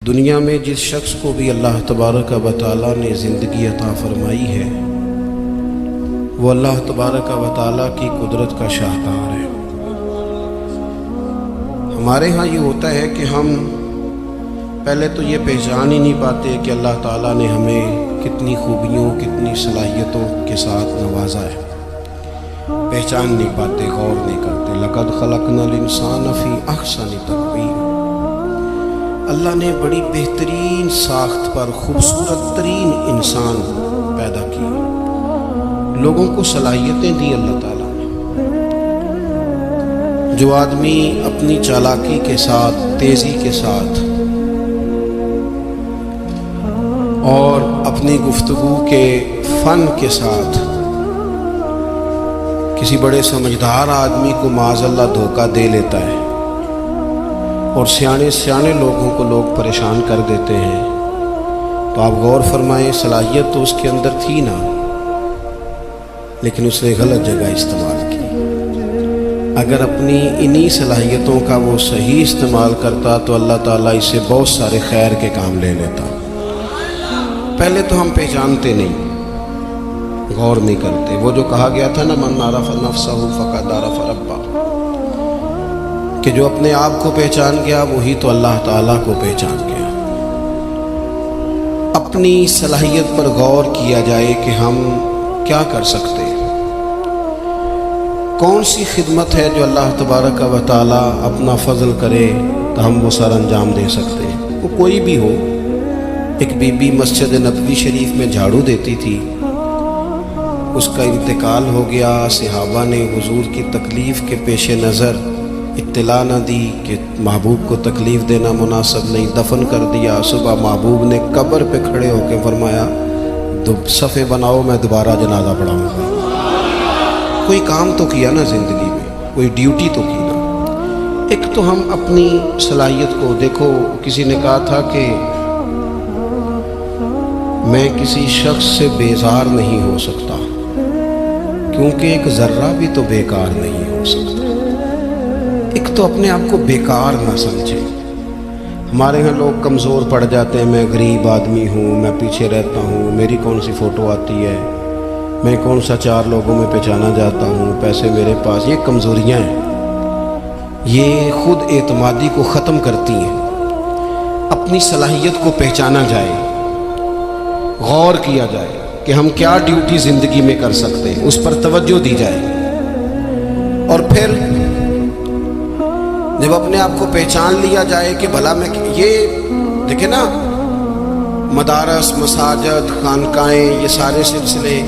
دنیا میں جس شخص کو بھی اللہ تبارک و تعالیٰ نے زندگی عطا فرمائی ہے وہ اللہ تبارک و تعالیٰ کی قدرت کا شاہکار ہے۔ ہمارے ہاں یہ ہوتا ہے کہ ہم پہلے تو یہ پہچان ہی نہیں پاتے کہ اللہ تعالیٰ نے ہمیں کتنی خوبیوں کتنی صلاحیتوں کے ساتھ نوازا ہے، پہچان نہیں پاتے، غور نہیں کرتے۔ لقد خلقنا الانسان فی احسن تقویم، اللہ نے بڑی بہترین ساخت پر خوبصورت ترین انسان پیدا کیا، لوگوں کو صلاحیتیں دی اللہ تعالیٰ نے۔ جو آدمی اپنی چالاکی کے ساتھ، تیزی کے ساتھ اور اپنی گفتگو کے فن کے ساتھ کسی بڑے سمجھدار آدمی کو معاذ اللہ دھوکہ دے لیتا ہے اور سیانے لوگوں کو لوگ پریشان کر دیتے ہیں، تو آپ غور فرمائیں، صلاحیت تو اس کے اندر تھی نا، لیکن اس نے غلط جگہ استعمال کی۔ اگر اپنی انہی صلاحیتوں کا وہ صحیح استعمال کرتا تو اللہ تعالیٰ اسے بہت سارے خیر کے کام لے لیتا۔ پہلے تو ہم پہچانتے نہیں، غور نہیں کرتے۔ وہ جو کہا گیا تھا نا، من عرف نفسہ فقد عرف ربہ، کہ جو اپنے آپ کو پہچان گیا وہی تو اللہ تعالیٰ کو پہچان گیا۔ اپنی صلاحیت پر غور کیا جائے کہ ہم کیا کر سکتے ہیں، کون سی خدمت ہے جو اللہ تبارک و تعالیٰ اپنا فضل کرے تو ہم وہ سر انجام دے سکتے ہیں۔ وہ کوئی بھی ہو، ایک بی بی مسجد نبوی شریف میں جھاڑو دیتی تھی، اس کا انتقال ہو گیا، صحابہ نے حضور کی تکلیف کے پیش نظر اطلاع نہ دی کہ محبوب کو تکلیف دینا مناسب نہیں، دفن کر دیا۔ صبح محبوب نے قبر پہ کھڑے ہو کے فرمایا، صفے بناؤ، میں دوبارہ جنازہ پڑھاؤں گا۔ کوئی کام تو کیا نا زندگی میں، کوئی ڈیوٹی تو کی نا۔ ایک تو ہم اپنی صلاحیت کو دیکھو، کسی نے کہا تھا کہ میں کسی شخص سے بیزار نہیں ہو سکتا کیونکہ ایک ذرہ بھی تو بیکار نہیں ہو سکتا۔ ایک تو اپنے آپ کو بیکار نہ سمجھے۔ ہمارے ہاں لوگ کمزور پڑ جاتے ہیں، میں غریب آدمی ہوں، میں پیچھے رہتا ہوں، میری کون سی فوٹو آتی ہے، میں کون سا چار لوگوں میں پہچانا جاتا ہوں، پیسے میرے پاس۔ یہ کمزوریاں ہیں، یہ خود اعتمادی کو ختم کرتی ہیں۔ اپنی صلاحیت کو پہچانا جائے، غور کیا جائے کہ ہم کیا ڈیوٹی زندگی میں کر سکتے ہیں، اس پر توجہ دی جائے۔ اور پھر جب اپنے آپ کو پہچان لیا جائے کہ بھلا میں یہ دیکھیں نا، مدارس، مساجد، خانقاہیں، یہ سارے سلسلے،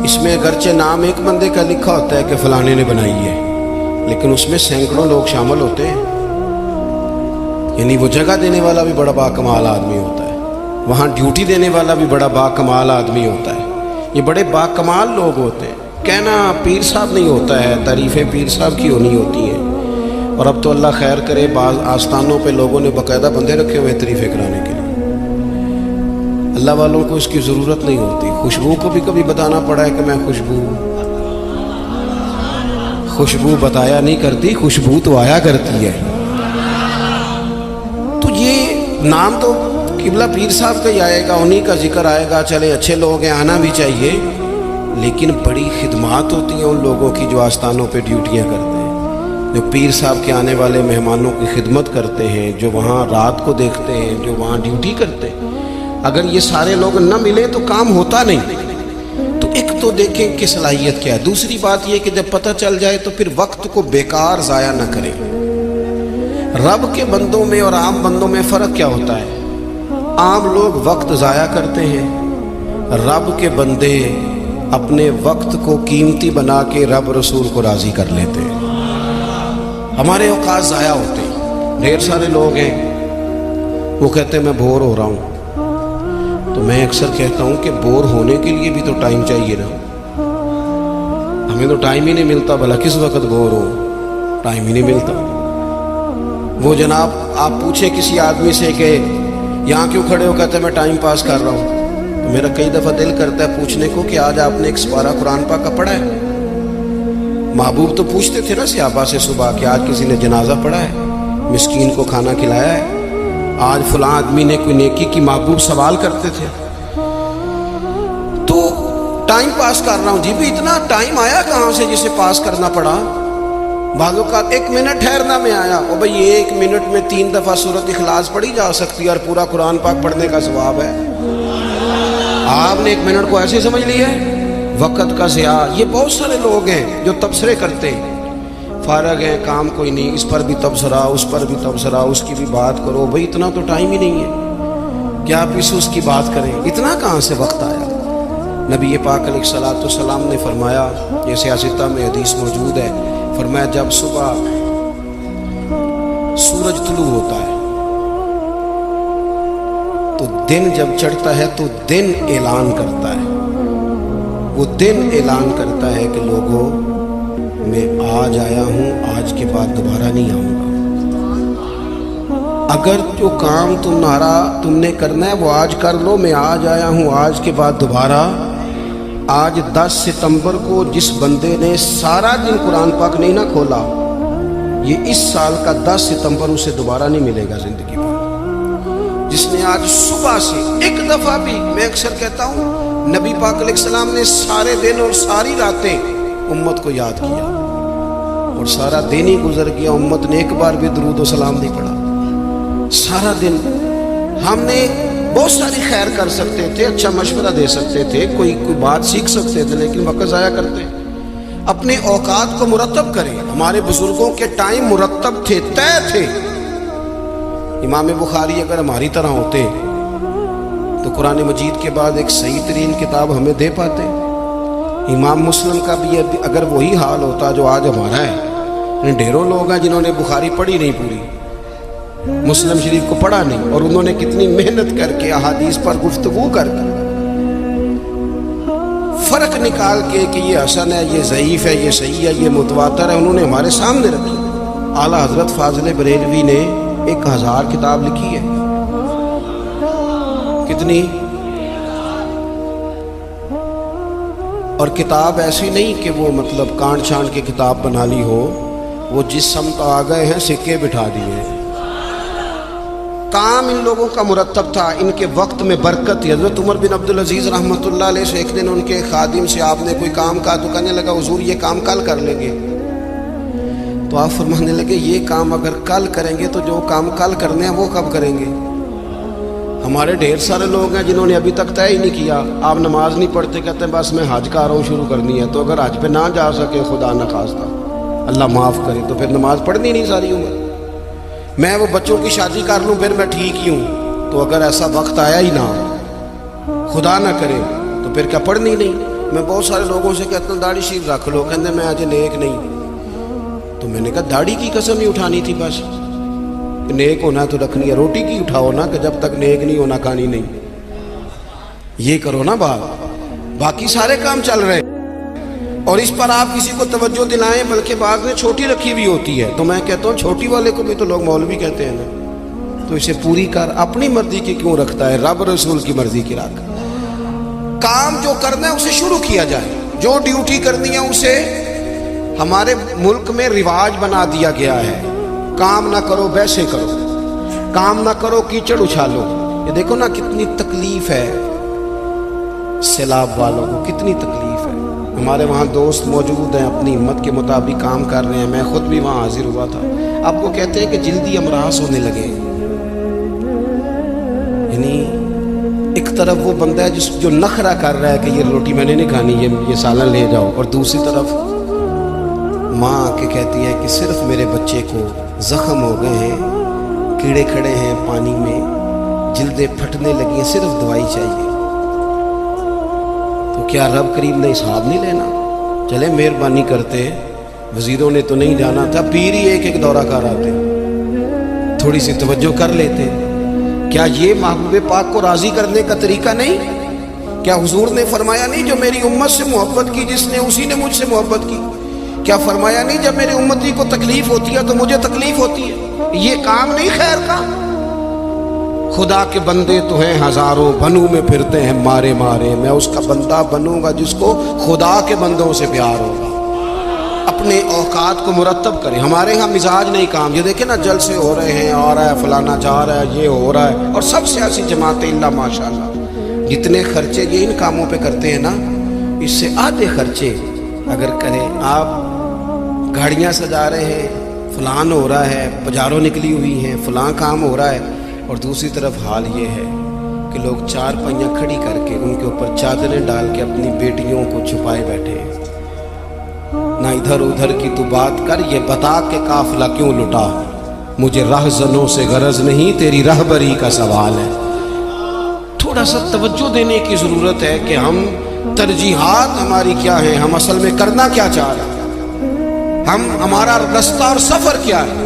اس میں اگرچہ نام ایک بندے کا لکھا ہوتا ہے کہ فلانے نے بنائی ہے، لیکن اس میں سینکڑوں لوگ شامل ہوتے ہیں۔ یعنی وہ جگہ دینے والا بھی بڑا باکمال آدمی ہوتا ہے، وہاں ڈیوٹی دینے والا بھی بڑا باکمال آدمی ہوتا ہے۔ یہ بڑے باکمال لوگ ہوتے ہیں۔ کہنا پیر صاحب نہیں ہوتا ہے، تعریفیں پیر صاحب کی ہونی ہوتی ہیں۔ اور اب تو اللہ خیر کرے، بعض آستانوں پہ لوگوں نے باقاعدہ بندے رکھے ہوئے تعریفیں کرانے کے لیے۔ اللہ والوں کو اس کی ضرورت نہیں ہوتی۔ خوشبو کو بھی کبھی بتانا پڑا ہے کہ میں خوشبو بتایا نہیں کرتی، خوشبو تو آیا کرتی ہے۔ تو یہ نام تو قبلہ پیر صاحب کا ہی آئے گا، انہی کا ذکر آئے گا۔ چلے اچھے لوگ ہیں، آنا بھی چاہیے، لیکن بڑی خدمات ہوتی ہیں ان لوگوں کی جو آستانوں پہ ڈیوٹیاں کرتے ہیں، جو پیر صاحب کے آنے والے مہمانوں کی خدمت کرتے ہیں، جو وہاں رات کو دیکھتے ہیں، جو وہاں ڈیوٹی کرتے ہیں۔ اگر یہ سارے لوگ نہ ملے تو کام ہوتا نہیں۔ تو ایک تو دیکھیں کہ صلاحیت کیا ہے۔ دوسری بات یہ کہ جب پتہ چل جائے تو پھر وقت کو بیکار ضائع نہ کریں۔ رب کے بندوں میں اور عام بندوں میں فرق کیا ہوتا ہے؟ عام لوگ وقت ضائع کرتے ہیں، رب کے بندے اپنے وقت کو قیمتی بنا کے رب رسول کو راضی کر لیتے ہیں۔ ہمارے اوقات ضائع ہوتے ہیں۔ ڈھیر سارے لوگ ہیں، وہ کہتے ہیں میں بور ہو رہا ہوں، تو میں اکثر کہتا ہوں کہ بور ہونے کے لیے بھی تو ٹائم چاہیے نا۔ ہمیں تو ٹائم ہی نہیں ملتا، بھلا کس وقت بور ہو، ٹائم ہی نہیں ملتا۔ وہ جناب آپ پوچھیں کسی آدمی سے کہ یہاں کیوں کھڑے ہو، کہتے ہیں میں ٹائم پاس کر رہا ہوں۔ تو میرا کئی دفعہ دل کرتا ہے پوچھنے کو کہ آج آپ نے ایک سپارہ قرآن پاک کا پڑھا ہے؟ محبوب تو پوچھتے تھے نا صحابہ سے صبح کہ آج کسی نے جنازہ پڑھا ہے، مسکین کو کھانا کھلایا ہے؟ آج فلاں آدمی نے کوئی نیکی کی، محبوب سوال کرتے تھے تو ٹائم پاس کر رہا ہوں جی، بھی اتنا ٹائم آیا کہاں سے جسے پاس کرنا پڑا؟ بعض اوقات 1 منٹ ٹھہرنا میں آیا، اور بھئی 1 منٹ میں 3 دفعہ سورۃ اخلاص پڑھی جا سکتی ہے اور پورا قرآن پاک پڑھنے کا ثواب ہے۔ آپ نے 1 منٹ کو ایسے سمجھ لیا ہے وقت کا ضیاع۔ یہ بہت سارے لوگ ہیں جو تبصرے کرتے ہیں، فارغ ہیں، کام کوئی نہیں، اس پر بھی تبصرہ، اس پر بھی تبصرہ، اس کی بھی بات کرو۔ بھئی اتنا تو ٹائم ہی نہیں ہے کہ آپ اس کی بات کریں، اتنا کہاں سے وقت آیا؟ نبی پاک علیہ الصلوۃ والسلام نے فرمایا، یہ سیاستہ میں حدیث موجود ہے، فرمایا جب صبح سورج طلوع ہوتا ہے تو دن جب چڑھتا ہے تو دن اعلان کرتا ہے، وہ دن اعلان کرتا ہے کہ لوگوں میں آج آیا ہوں، آج کے بعد دوبارہ نہیں آؤں گا۔ اگر جو کام تم نے کرنا ہے وہ آج کر لو، میں آج آیا ہوں، آج کے بعد دوبارہ۔ آج 10 ستمبر کو جس بندے نے سارا دن قرآن پاک نہیں نہ کھولا، یہ اس سال کا 10 ستمبر اسے دوبارہ نہیں ملے گا زندگی میں۔ جس نے آج صبح سے ایک دفعہ بھی، میں اکثر کہتا ہوں، نبی پاک علیہ السلام نے سارے دن اور ساری راتیں امت کو یاد کیا، اور سارا دن ہی گزر گیا، امت نے ایک بار بھی درود و سلام نہیں پڑھا۔ سارا دن ہم نے بہت ساری خیر کر سکتے تھے، اچھا مشورہ دے سکتے تھے، کوئی بات سیکھ سکتے تھے، لیکن وقت ضائع کرتے۔ اپنے اوقات کو مرتب کریں۔ ہمارے بزرگوں کے ٹائم مرتب تھے، طے تھے۔ امام بخاری اگر ہماری طرح ہوتے تو قرآن مجید کے بعد ایک صحیح ترین کتاب ہمیں دے پاتے۔ امام مسلم کا بھی اگر وہی حال ہوتا جو آج ہمارا ہے، ڈھیروں لوگ ہیں جنہوں نے بخاری پڑھی نہیں، پوری مسلم شریف کو پڑھا نہیں، اور انہوں نے کتنی محنت کر کے احادیث پر گفتگو کر کے فرق نکال کے کہ یہ حسن ہے، یہ ضعیف ہے، یہ صحیح ہے، یہ متواتر ہے، انہوں نے ہمارے سامنے رکھی۔ اعلیٰ حضرت فاضل بریلوی نے 1000 کتاب لکھی ہے۔ کتنی؟ اور کتاب ایسی نہیں کہ وہ مطلب کانٹ چھانٹ کے کتاب بنا لی ہو، وہ جس سمت آ گئے ہیں سکے بٹھا دیے ہیں۔ کام ان لوگوں کا مرتب تھا، ان کے وقت میں برکت تھی۔ حضرت عمر بن عبدالعزیز رحمۃ اللہ علیہ سے ایک دن ان کے خادم سے آپ نے کوئی کام کہا تو کہنے لگا حضور یہ کام کل کر لیں گے۔ تو آپ فرمانے لگے یہ کام اگر کل کریں گے تو جو کام کل کرنے ہیں وہ کب کریں گے؟ ہمارے ڈھیر سارے لوگ ہیں جنہوں نے ابھی تک طے ہی نہیں کیا۔ آپ نماز نہیں پڑھتے، کہتے ہیں بس میں حج کا رہا ہوں، شروع کرنی ہے۔ تو اگر حج پہ نہ جا سکے، خدا نخواستہ اللہ معاف کرے، تو پھر نماز پڑھنی نہیں ساری عمر۔ میں وہ بچوں کی شادی کر لوں پھر میں ٹھیک ہی ہوں، تو اگر ایسا وقت آیا ہی نہ، خدا نہ کرے، تو پھر کیا پڑھنی نہیں؟ میں بہت سارے لوگوں سے کہتا ہوں داڑھی شریف رکھ لو، کہتے ہیں میں آج نیک نہیں۔ تو میں نے کہا داڑھی کی قسم ہی اٹھانی تھی، بس نیک ہونا تو رکھنی ہے، روٹی کی اٹھاؤ نا، کہ جب تک نیک نہیں ہونا کھانی نہیں، یہ کرو نا بات، باقی سارے کام چل رہے ہیں۔ اور اس پر آپ کسی کو توجہ دلائیں، بلکہ بعض نے چھوٹی رکھی بھی ہوتی ہے، تو میں کہتا ہوں چھوٹی والے کو بھی تو لوگ مولوی کہتے ہیں نا، تو اسے پوری کر، اپنی مرضی کی کیوں رکھتا ہے، رب رسول کی مرضی کی رکھ۔ کام جو کرنا ہے اسے شروع کیا جائے، جو ڈیوٹی کرنی ہے اسے، ہمارے ملک میں رواج بنا دیا گیا ہے، کام نہ کرو ویسے کرو، کام نہ کرو کیچڑ اچھالو۔ یہ دیکھو نا کتنی تکلیف ہے سیلاب والوں کو، کتنی تکلیف ہے۔ ہمارے وہاں دوست موجود ہیں، اپنی ہمت کے مطابق کام کر رہے ہیں، میں خود بھی وہاں حاضر ہوا تھا۔ اب وہ کہتے ہیں کہ جلدی امراض ہونے لگے، یعنی ایک طرف وہ بندہ ہے جو نخرہ کر رہا ہے کہ یہ روٹی میں نے نہیں کھانی، یہ سالن لے جاؤ، اور دوسری طرف ماں کے کہتی ہے کہ صرف میرے بچے کو زخم ہو گئے ہیں، کیڑے کھڑے ہیں پانی میں، جلدیں پھٹنے لگی ہیں، صرف دوائی چاہیے۔ تو کیا رب کریم نے حساب نہیں لینا؟ چلے مہربانی کرتے، وزیروں نے تو نہیں جانا تھا، پیر ہی ایک دورہ کر آتے، تھوڑی سی توجہ کر لیتے۔ کیا یہ محبوب پاک کو راضی کرنے کا طریقہ نہیں؟ کیا حضور نے فرمایا نہیں جو میری امت سے محبت کی جس نے اسی نے مجھ سے محبت کی؟ کیا فرمایا نہیں جب میرے امتی کو تکلیف ہوتی ہے تو مجھے تکلیف ہوتی ہے؟ یہ کام نہیں خیر کا؟ خدا کے بندے تو ہیں ہزاروں، بنوں میں پھرتے ہیں مارے مارے، میں اس کا بندہ بنوں گا جس کو خدا کے بندوں سے پیار ہوگا۔ اپنے اوقات کو مرتب کریں. ہمارے ہاں مزاج نہیں کام. یہ دیکھیں نا جلسے ہو رہے ہیں, آ رہا ہے فلانا, جا رہا ہے, یہ ہو رہا ہے, اور سب سیاسی جماعتیں اللہ ماشاءاللہ جتنے خرچے یہ ان کاموں پہ کرتے ہیں نا, اس سے آدھے خرچے اگر کریں. آپ گاڑیاں سجا رہے ہیں, فلان ہو رہا ہے, بازاروں نکلی ہوئی ہیں, فلاں کام ہو رہا ہے, اور دوسری طرف حال یہ ہے کہ لوگ چار پہیاں کھڑی کر کے ان کے اوپر چادریں ڈال کے اپنی بیٹیوں کو چھپائے بیٹھے ہیں. نہ ادھر ادھر کی تو بات کر, یہ بتا کہ قافلہ کیوں لٹا, مجھے رہزنوں سے غرض نہیں, تیری رہبری کا سوال ہے. تھوڑا سا توجہ دینے کی ضرورت ہے کہ ہم ترجیحات ہماری کیا ہیں, ہم اصل میں کرنا کیا چاہ رہے ہیں, ہمارا رستہ اور سفر کیا ہے.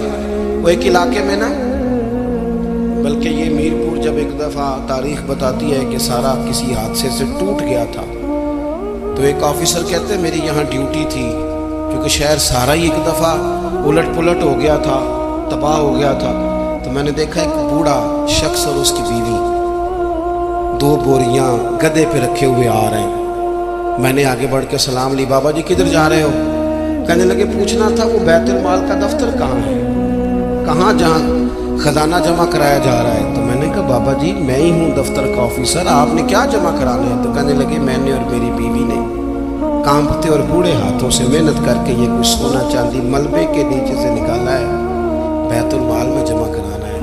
وہ ایک علاقے میں نا, بلکہ یہ میرپور جب ایک دفعہ تاریخ بتاتی ہے کہ سارا کسی حادثے سے ٹوٹ گیا تھا, تو ایک آفیسر کہتے ہیں میری یہاں ڈیوٹی تھی, کیونکہ شہر سارا ہی ایک دفعہ الٹ پلٹ ہو گیا تھا, تباہ ہو گیا تھا. تو میں نے دیکھا ایک بوڑھا شخص اور اس کی بیوی 2 بوریاں گدے پہ رکھے ہوئے آ رہے ہیں. میں نے آگے بڑھ کے سلام لی, بابا جی کدھر جا رہے ہو؟ کہنے لگے پوچھنا تھا وہ بیت المال کا دفتر کہاں ہے, کہاں جہاں خزانہ جمع کرایا جا رہا ہے. تو میں نے کہا بابا جی میں ہی ہوں دفتر کا آفیسر, آپ نے کیا جمع کرانا ہے؟ تو کہنے لگے میں نے اور میری بیوی نے کانپتے اور بوڑھے ہاتھوں سے محنت کر کے یہ کچھ سونا چاندی ملبے کے نیچے سے نکالا ہے, بیت المال میں جمع کرانا ہے.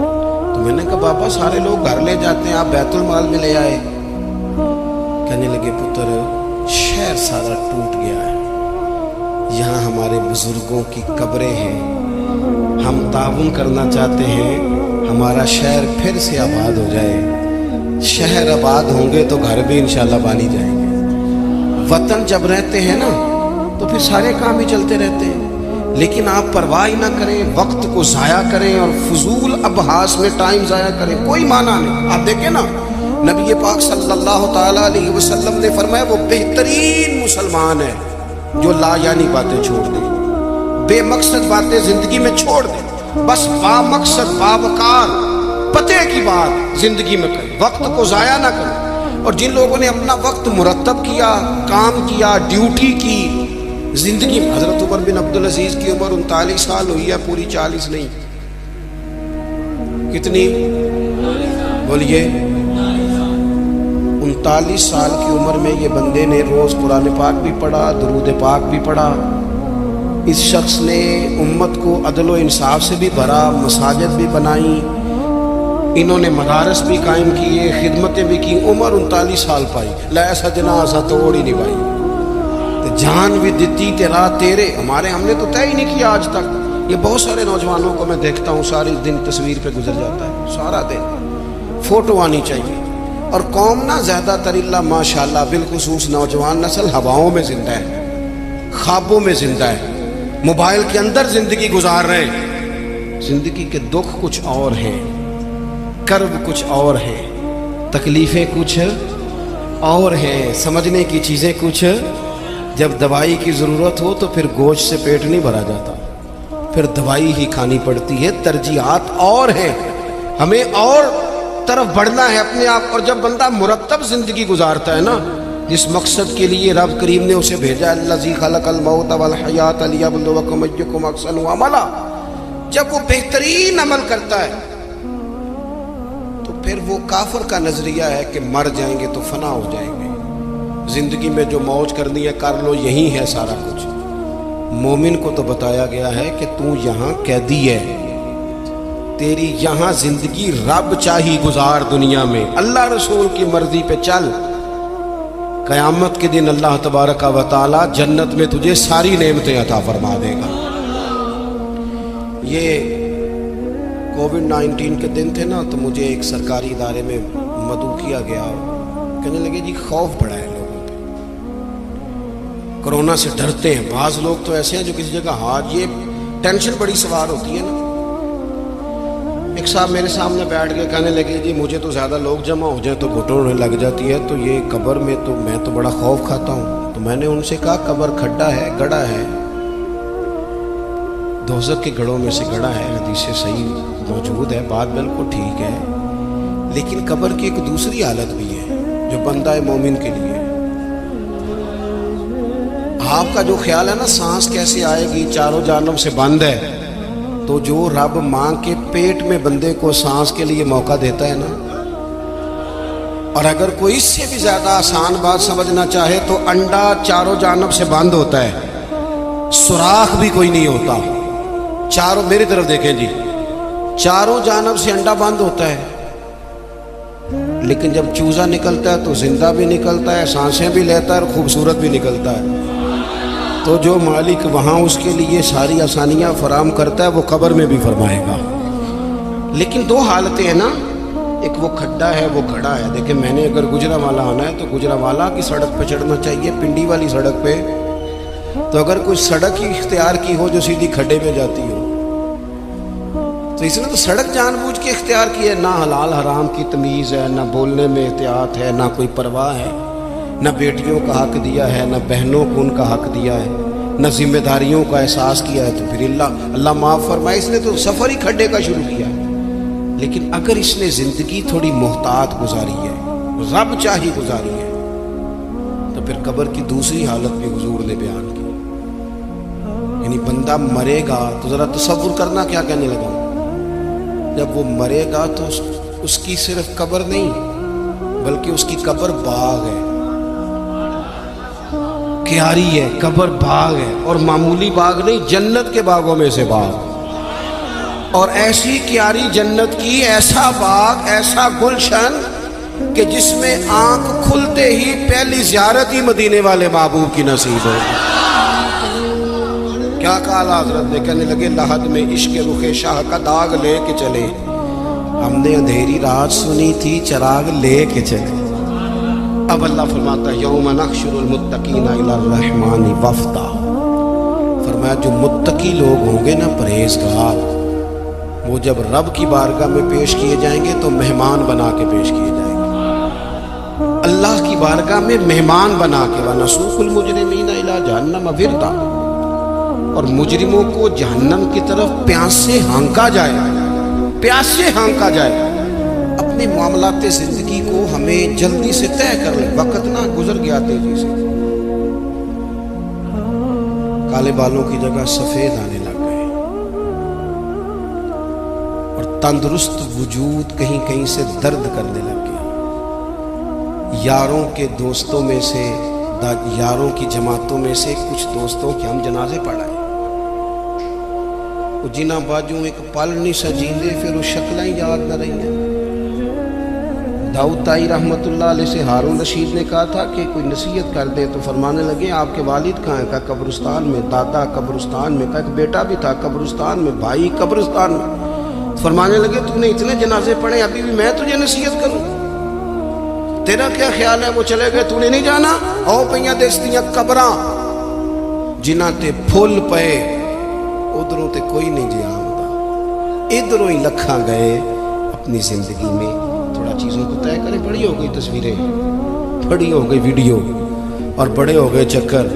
تو میں نے کہا بابا سارے لوگ گھر لے جاتے ہیں, آپ بیت المال میں لے آئے. کہنے لگے پتر شہر سارا ٹوٹ گیا ہے, یہاں ہمارے بزرگوں کی قبریں ہیں, ہم تعاون کرنا چاہتے ہیں ہمارا شہر پھر سے آباد ہو جائے. شہر آباد ہوں گے تو گھر بھی انشاءاللہ بانی جائیں گے. وطن جب رہتے ہیں نا تو پھر سارے کام ہی چلتے رہتے ہیں. لیکن آپ پرواہ نہ کریں, وقت کو ضائع کریں اور فضول ابحاث میں ٹائم ضائع کریں, کوئی معنی نہیں. آپ دیکھیں نا نبی پاک صلی اللہ تعالیٰ علیہ وسلم نے فرمایا وہ بہترین مسلمان ہے جو لا یعنی باتیں چھوڑ دے, بے مقصد باتیں زندگی میں چھوڑ دے, بس با مقصد باوقار پتے کی بات زندگی میں کرے, وقت کو ضائع نہ کرے. اور جن لوگوں نے اپنا وقت مرتب کیا, کام کیا, ڈیوٹی کی زندگی میں, حضرت عمر بن عبدالعزیز کی عمر 39 سال ہوئی ہے, پوری 40 نہیں. کتنی بولیے؟ 39 سال کی عمر میں یہ بندے نے روز قرآن پاک بھی پڑھا, درود پاک بھی پڑھا. اس شخص نے امت کو عدل و انصاف سے بھی بھرا, مساجد بھی بنائی, انہوں نے مدارس بھی قائم کیے, خدمتیں بھی کی. عمر 39 سال پائی, لے سجنا ایسا توڑ ہی نہیں پائی, جان بھی دیتی تیرا تیرے. ہم نے تو طے ہی نہیں کیا آج تک. یہ بہت سارے نوجوانوں کو میں دیکھتا ہوں سارے دن تصویر پہ گزر جاتا ہے, سارا دن فوٹو آنی چاہیے. اور قوم نہ زیادہ تر اللہ ماشاءاللہ بالخصوص نوجوان نسل ہواؤں میں زندہ ہے, خوابوں میں زندہ ہے, موبائل کے اندر زندگی گزار رہے ہیں. زندگی کے دکھ کچھ اور ہیں, کرب کچھ اور ہیں, تکلیفیں کچھ اور ہیں, سمجھنے کی چیزیں کچھ. جب دوائی کی ضرورت ہو تو پھر گوشت سے پیٹ نہیں بھرا جاتا, پھر دوائی ہی کھانی پڑتی ہے. ترجیحات اور ہیں, ہمیں اور طرف بڑھنا ہے اپنے آپ. اور جب بندہ مرتب زندگی گزارتا ہے نا, جس مقصد کے لیے رب کریم نے اسے بھیجا, الذی خلق الموت والحیات لیبلوکم ایکم احسن عملا, جب وہ بہترین عمل کرتا ہے تو پھر وہ کافر کا نظریہ ہے کہ مر جائیں گے تو فنا ہو جائیں گے, زندگی میں جو موج کرنی ہے کر لو, یہی ہے سارا کچھ. مومن کو تو بتایا گیا ہے کہ تو یہاں قیدی ہے, تیری یہاں زندگی رب چاہی گزار دنیا میں, اللہ رسول کی مرضی پہ چل. قیامت کے دن اللہ تبارک و تعالی جنت میں تجھے ساری نعمتیں عطا فرما دے گا. یہ کووڈ-19 کے دن تھے نا, تو مجھے ایک سرکاری ادارے میں مدعو کیا گیا, کہنے لگے جی خوف بڑھا ہے لوگوں پہ, کرونا سے ڈرتے ہیں. بعض لوگ تو ایسے ہیں جو کسی جگہ ہاتھ, یہ ٹینشن بڑی سوار ہوتی ہے نا. ایک صاحب میرے سامنے بیٹھ کے کہنے لگے جی مجھے تو زیادہ لوگ جمع ہو جائیں تو گھٹن ہونے لگ جاتی ہے, تو یہ قبر میں تو میں تو بڑا خوف کھاتا ہوں. تو میں نے ان سے کہا قبر کھڈا ہے, گڑھا ہے, دوزخ کے گڑھوں میں سے گڑھا ہے, حدیث صحیح موجود ہے, بات بالکل ٹھیک ہے. لیکن قبر کی ایک دوسری حالت بھی ہے جو بندہ مومن کے لیے. آپ کا جو خیال ہے نا سانس کیسے آئے گی، چاروں جانب سے بند ہے، تو جو رب ماں کے پیٹ میں بندے کو سانس کے لیے موقع دیتا ہے نا، اور اگر کوئی اس سے بھی زیادہ آسان بات سمجھنا چاہے تو انڈا چاروں جانب سے بند ہوتا ہے، سوراخ بھی کوئی نہیں ہوتا، چاروں، میری طرف دیکھیں جی، چاروں جانب سے انڈا بند ہوتا ہے، لیکن جب چوزا نکلتا ہے تو زندہ بھی نکلتا ہے، سانسیں بھی لیتا ہے اور خوبصورت بھی نکلتا ہے۔ تو جو مالک وہاں اس کے لیے ساری آسانیاں فراہم کرتا ہے وہ قبر میں بھی فرمائے گا۔ لیکن دو حالتیں ہیں نا، ایک وہ کھڈا ہے، وہ گھڑا ہے۔ دیکھیں میں نے اگر گجرانوالہ آنا ہے تو گجرانوالہ کی سڑک پہ چڑھنا چاہیے، پنڈی والی سڑک پہ تو اگر کوئی سڑک ہی اختیار کی ہو جو سیدھی کھڈے میں جاتی ہو، تو اس نے تو سڑک جان بوجھ کے اختیار کی ہے، نہ حلال حرام کی تمیز ہے، نہ بولنے میں احتیاط ہے، نہ کوئی پرواہ ہے، نہ بیٹیوں کا حق دیا ہے، نہ بہنوں کو ان کا حق دیا ہے، نہ ذمہ داریوں کا احساس کیا ہے۔ تو پھر اللہ معاف فرمائے، اس نے تو سفر ہی کھڈے کا شروع کیا۔ لیکن اگر اس نے زندگی تھوڑی محتاط گزاری ہے، رب چاہی گزاری ہے، تو پھر قبر کی دوسری حالت بھی حضور نے بیان کی۔ یعنی بندہ مرے گا تو ذرا تصور کرنا کیا کہنے لگا، جب وہ مرے گا تو اس کی صرف قبر نہیں بلکہ اس کی قبر باغ ہے، کیاری ہے، قبر باغ ہے، اور معمولی باغ نہیں، جنت کے باغوں میں سے باغ، اور ایسی کیاری جنت کی، ایسا باغ، ایسا گلشن کہ جس میں آنکھ کھلتے ہی پہلی زیارت ہی مدینے والے محبوب کی نصیب ہو۔ کیا کہا حضرت نے، کہنے لگے لحد میں عشق رخ شاہ کا داغ لے کے چلے، ہم نے اندھیری رات سنی تھی چراغ لے کے چلے۔ اب اللہ فرماتا ہے یوم نحشر المتقین الی الرحمن وفدا، فرمایا جو متقی لوگ ہوں گے نا، پرہیزگار، وہ جب رب کی بارگاہ میں پیش کیے جائیں گے تو مہمان بنا کے پیش کیے جائیں گے، اللہ کی بارگاہ میں مہمان بنا کے۔ وَنَسُوقُ الْمُجْرِمِينَ إِلَىٰ جَهَنَّمَ وِرْدًا، اور مجرموں کو جہنم کی طرف پیاس سے ہانکا جائے، پیاس سے ہانکا جائے۔ اپنے معاملات زندگی کو ہمیں جلدی سے طے کر لیں، وقت نہ گزر گیا تیزی سے، کالے بالوں کی جگہ سفید آنے لگ گئے، اور تندرست وجود کہیں کہیں سے درد کرنے لگ گیا۔ یاروں کے دوستوں میں سے، یاروں کی جماعتوں میں سے کچھ دوستوں کے ہم جنازے پڑھائے، جنہ باجوں ایک پل نہیں سجیندے، پھر وہ شکلیں یاد نہ رہی ہیں۔ داؤد تائی رحمۃ اللہ علیہ سے ہارون رشید نے کہا تھا کہ کوئی نصیحت کر دے، تو فرمانے لگے آپ کے والد کہاں ہیں؟ کہا قبرستان میں، دادا قبرستان میں، کہا ایک بیٹا بھی تھا قبرستان میں، بھائی قبرستان میں۔ فرمانے لگے تو نے اتنے جنازے پڑھے، ابھی بھی میں تجھے نصیحت کروں؟ تیرا کیا خیال ہے؟ وہ چلے گئے، تو نے نہیں جانا؟ او پئیاں دستیاں قبراں جنہ تے پھول پے، ادھروں تے کوئی نہیں جی آمدہ، ادھروں ہی لکھاں گئے۔ اپنی زندگی میں تھوڑا چیزوں کو طے کریں، بڑی ہو گئی تصویریں، بڑی ہو گئی ویڈیو، اور بڑے ہو گئے چکر،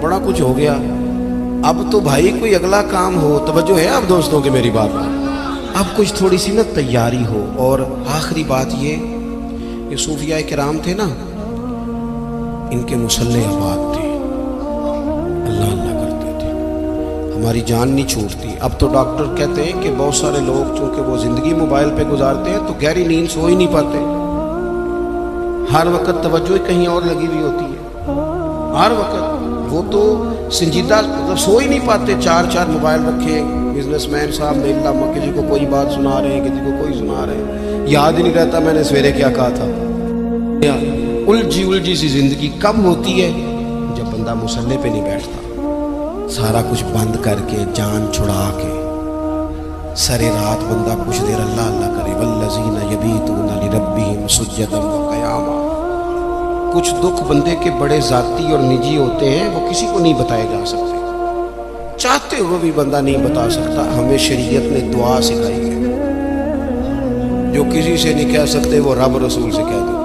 بڑا کچھ ہو گیا۔ اب تو بھائی کوئی اگلا کام ہو، توجہ ہے اب دوستوں کے میری بات، اب کچھ تھوڑی سی نا تیاری ہو۔ اور آخری بات یہ صوفیاء کرام تھے نا، ان کے مصلے آباد تھے، اللہ اللہ کرتے تھے، ہماری جان نہیں چھوٹتی۔ اب تو ڈاکٹر کہتے ہیں کہ بہت سارے لوگ چونکہ وہ زندگی موبائل پہ گزارتے ہیں تو گہری نیند سو ہی نہیں پاتے، ہر وقت توجہ کہیں اور لگی ہوئی ہوتی ہے، ہر وقت وہ تو سنجیدہ مطلب سو ہی نہیں پاتے، چار چار موبائل رکھے، بزنس مین صاحب نے اللہ، کسی کو کوئی بات سنا رہے ہیں، کسی کو کوئی سنا رہے ہیں، یاد ہی نہیں رہتا میں نے سویرے کیا کہا تھا۔ الجھی سی زندگی کب ہوتی ہے؟ جب بندہ مصلے پہ نہیں بیٹھتا، سارا کچھ بند کر کے، جان چھڑا کے، سرے رات بندہ کچھ دیر اللہ اللہ کرے۔ والذین یبیتون لربہم سجدا وقیاما۔ کچھ دکھ بندے کے بڑے ذاتی اور نجی ہوتے ہیں، وہ کسی کو نہیں بتائے جا سکتے، چاہتے ہوئے بھی بندہ نہیں بتا سکتا۔ ہمیں شریعت نے دعا سکھائی ہے، جو کسی سے نہیں کہہ سکتے وہ رب رسول سے کہہ دو،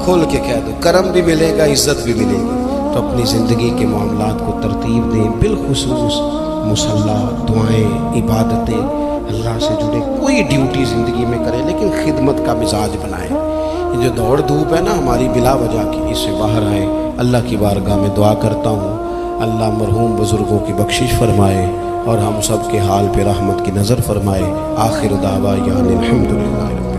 کھول کے کہہ دو، کرم بھی ملے گا، عزت بھی ملے گی۔ تو اپنی زندگی کے معاملات کو ترتیب دیں، بالخصوص مصلی، دعائیں، عبادتیں، اللہ سے جڑے کوئی ڈیوٹی زندگی میں کریں، لیکن خدمت کا مزاج بنائیں۔ یہ جو دوڑ دھوپ ہے نا ہماری بلا وجہ کی، اس سے باہر آئیں۔ اللہ کی بارگاہ میں دعا کرتا ہوں اللہ مرحوم بزرگوں کی بخشش فرمائے اور ہم سب کے حال پہ رحمت کی نظر فرمائے۔ آخر دعویٰ یعنی الحمدللہ۔